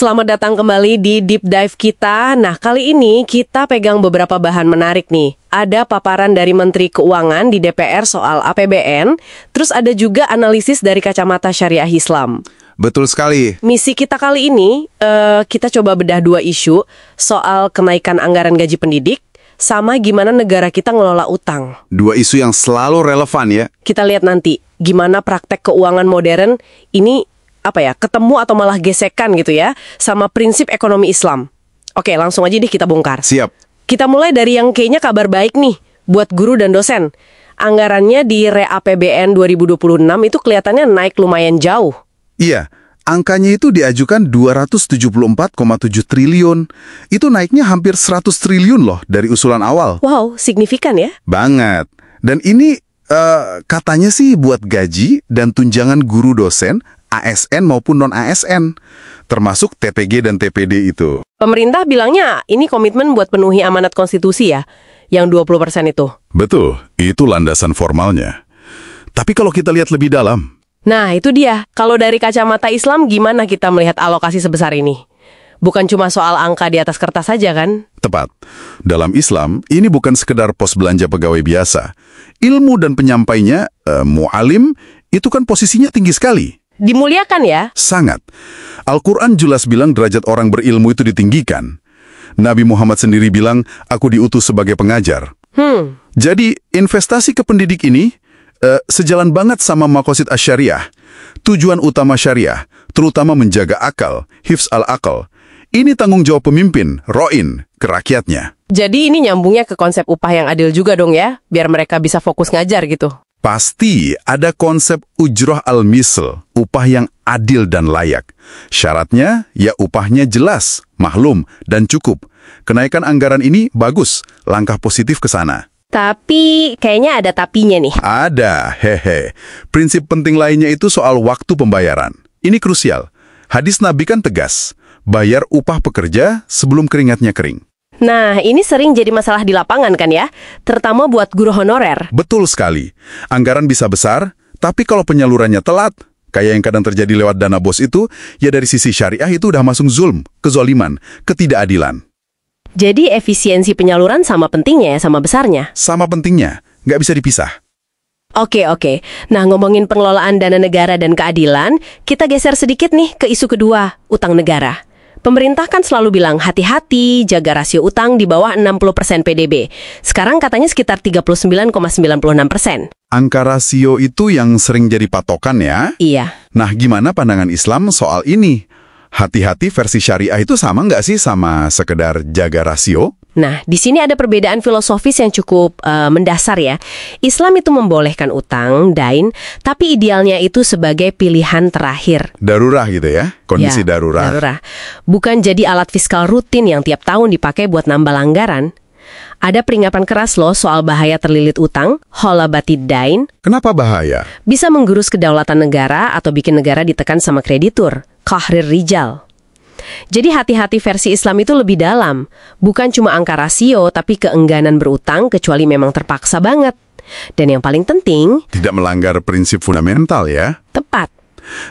Selamat datang kembali di Deep Dive kita. Nah, kali ini kita pegang beberapa bahan menarik nih. Ada paparan dari Menteri Keuangan di DPR soal APBN, terus ada juga analisis dari kacamata syariah Islam. Betul sekali. Misi kita kali ini, kita coba bedah dua isu, soal kenaikan anggaran gaji pendidik, sama gimana negara kita ngelola utang. Dua isu yang selalu relevan ya. Kita lihat nanti, gimana praktek keuangan modern ini ketemu atau malah gesekan gitu ya, sama prinsip ekonomi Islam. Oke, langsung aja deh kita bongkar. Siap. Kita mulai dari yang kayaknya kabar baik nih, buat guru dan dosen. Anggarannya di ReAPBN 2026 itu kelihatannya naik lumayan jauh. Iya, angkanya itu diajukan 274,7 triliun. Itu naiknya hampir 100 triliun loh dari usulan awal. Wow, signifikan ya? Banget. Dan ini katanya sih buat gaji dan tunjangan guru dosen, ASN maupun non-ASN, termasuk TPG dan TPD itu. Pemerintah bilangnya ini komitmen buat penuhi amanat konstitusi ya, yang 20% itu. Betul, itu landasan formalnya. Tapi kalau kita lihat lebih dalam. Nah, itu dia. Kalau dari kacamata Islam, gimana kita melihat alokasi sebesar ini? Bukan cuma soal angka di atas kertas saja kan? Tepat. Dalam Islam, ini bukan sekedar pos belanja pegawai biasa. Ilmu dan penyampainya, mu'alim, itu kan posisinya tinggi sekali. Dimuliakan ya? Sangat. Al-Quran jelas bilang derajat orang berilmu itu ditinggikan. Nabi Muhammad sendiri bilang, aku diutus sebagai pengajar. Jadi, investasi ke pendidik ini sejalan banget sama maqasid asy-syariah. Tujuan utama syariah, terutama menjaga akal, hifz al-akal. Ini tanggung jawab pemimpin, ro'in, ke rakyatnya. Jadi ini nyambungnya ke konsep upah yang adil juga dong ya, biar mereka bisa fokus ngajar gitu. Pasti ada konsep ujroh al-misl, upah yang adil dan layak. Syaratnya, ya upahnya jelas, maklum, dan cukup. Kenaikan anggaran ini bagus, langkah positif ke sana. Tapi kayaknya ada tapinya nih. Ada, hehe. Prinsip penting lainnya itu soal waktu pembayaran. Ini krusial. Hadis Nabi kan tegas, bayar upah pekerja sebelum keringatnya kering. Nah, ini sering jadi masalah di lapangan kan ya? Terutama buat guru honorer. Betul sekali. Anggaran bisa besar, tapi kalau penyalurannya telat, kayak yang kadang terjadi lewat dana bos itu, ya dari sisi syariah itu udah masuk zulm, kezoliman, ketidakadilan. Jadi efisiensi penyaluran sama pentingnya ya, sama besarnya? Sama pentingnya, nggak bisa dipisah. Oke. Nah, ngomongin pengelolaan dana negara dan keadilan, kita geser sedikit nih ke isu kedua, utang negara. Pemerintah kan selalu bilang hati-hati, jaga rasio utang di bawah 60% PDB. Sekarang katanya sekitar 39,96%. Angka rasio itu yang sering jadi patokan ya? Iya. Nah, gimana pandangan Islam soal ini? Hati-hati versi syariah itu sama nggak sih sama sekedar jaga rasio? Nah, di sini ada perbedaan filosofis yang cukup mendasar ya. Islam itu membolehkan utang, dain, tapi idealnya itu sebagai pilihan terakhir. Darurat gitu ya? Kondisi Ya, darurat. Bukan jadi alat fiskal rutin yang tiap tahun dipakai buat nambah anggaran. Ada peringatan keras loh soal bahaya terlilit utang, holabatid dain. Kenapa bahaya? Bisa menggerus kedaulatan negara atau bikin negara ditekan sama kreditur. Qahrir rijal. Jadi hati-hati versi Islam itu lebih dalam. Bukan cuma angka rasio, tapi keengganan berutang kecuali memang terpaksa banget. Dan yang paling penting, Tidak melanggar prinsip fundamental ya? tepat.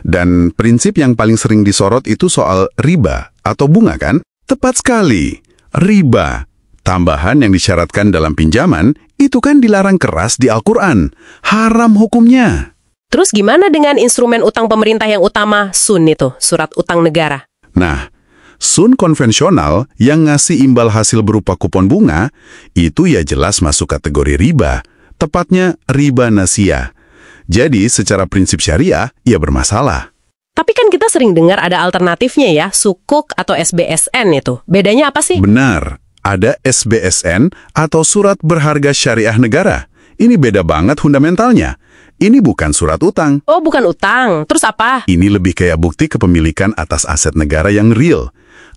Dan prinsip yang paling sering disorot itu soal riba atau bunga kan? Tepat sekali. Riba. Tambahan yang disyaratkan dalam pinjaman, itu kan dilarang keras di Al-Quran. Haram hukumnya. Terus gimana dengan instrumen utang pemerintah yang utama, SUN itu, surat utang negara? Nah, SUN konvensional yang ngasih imbal hasil berupa kupon bunga, itu ya jelas masuk kategori riba. Tepatnya riba nasia. Jadi secara prinsip syariah, ya bermasalah. Tapi kan kita sering dengar ada alternatifnya ya, sukuk atau SBSN itu. Bedanya apa sih? Benar, ada SBSN atau surat berharga syariah negara. Ini beda banget fundamentalnya. Ini bukan surat utang. Oh, bukan utang. Terus apa? Ini lebih kayak bukti kepemilikan atas aset negara yang real.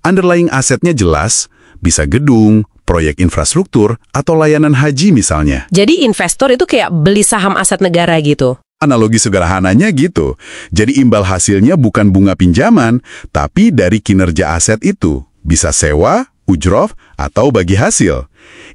Underlying asetnya jelas, bisa gedung, proyek infrastruktur, atau layanan haji misalnya. Jadi investor itu kayak beli saham aset negara gitu. Analogi sederhananya gitu. Jadi imbal hasilnya bukan bunga pinjaman, tapi dari kinerja aset itu. Bisa sewa, ujrof, atau bagi hasil.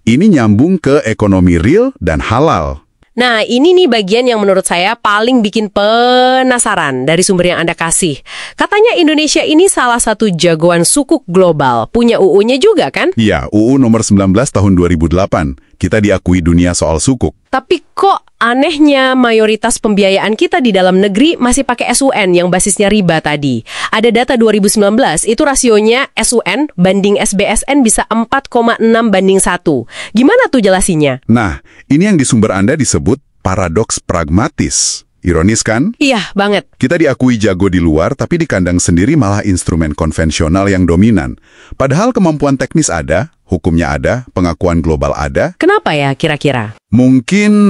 Ini nyambung ke ekonomi real dan halal. Nah, ini nih bagian yang menurut saya paling bikin penasaran dari sumber yang Anda kasih. Katanya Indonesia ini salah satu jagoan sukuk global. Punya UU-nya juga kan? Iya, UU nomor 19 tahun 2008. Kita diakui dunia soal sukuk. Tapi kok anehnya mayoritas pembiayaan kita di dalam negeri masih pakai SUN yang basisnya riba tadi. Ada data 2019, itu rasionya SUN banding SBSN bisa 4,6:1. Gimana tuh jelasinya? Nah, ini yang di sumber Anda disebut paradoks pragmatis. Ironis kan? Iya, banget. Kita diakui jago di luar, tapi di kandang sendiri malah instrumen konvensional yang dominan. Padahal kemampuan teknis ada, hukumnya ada, pengakuan global ada. Kenapa ya kira-kira? Mungkin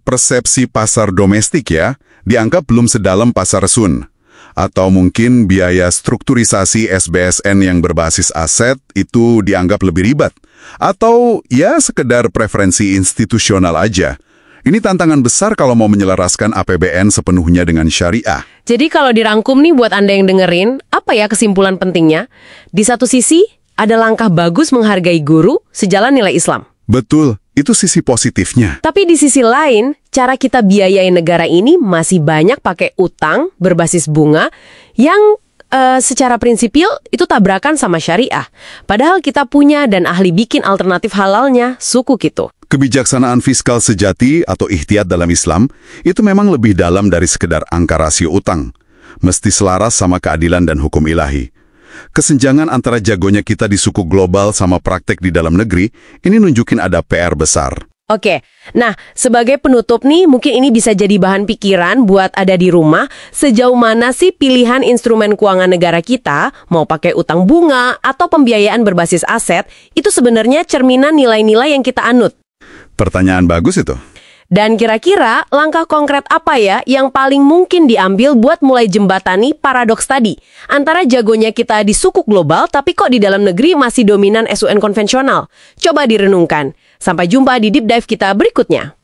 persepsi pasar domestik ya, dianggap belum sedalam pasar SUN. Atau mungkin biaya strukturisasi SBSN yang berbasis aset itu dianggap lebih ribet. Atau ya sekedar preferensi institusional aja. Ini tantangan besar kalau mau menyelaraskan APBN sepenuhnya dengan syariah. Jadi kalau dirangkum nih buat Anda yang dengerin, apa ya kesimpulan pentingnya? Di satu sisi, ada langkah bagus menghargai guru sejalan nilai Islam. Betul, itu sisi positifnya. Tapi di sisi lain, cara kita biayain negara ini masih banyak pakai utang berbasis bunga yang secara prinsipil itu tabrakan sama syariah. Padahal kita punya dan ahli bikin alternatif halalnya, sukuk itu. Kebijaksanaan fiskal sejati atau ihtiyat dalam Islam itu memang lebih dalam dari sekedar angka rasio utang. Mesti selaras sama keadilan dan hukum ilahi. Kesenjangan antara jagonya kita di suku global sama praktek di dalam negeri, ini nunjukin ada PR besar. Oke, nah sebagai penutup nih, mungkin ini bisa jadi bahan pikiran buat ada di rumah, sejauh mana sih pilihan instrumen keuangan negara kita, mau pakai utang bunga atau pembiayaan berbasis aset, itu sebenarnya cerminan nilai-nilai yang kita anut. Pertanyaan bagus itu. Dan kira-kira langkah konkret apa ya yang paling mungkin diambil buat mulai jembatani paradoks tadi? Antara jagonya kita di sukuk global, tapi kok di dalam negeri masih dominan SUN konvensional? Coba direnungkan. Sampai jumpa di Deep Dive kita berikutnya.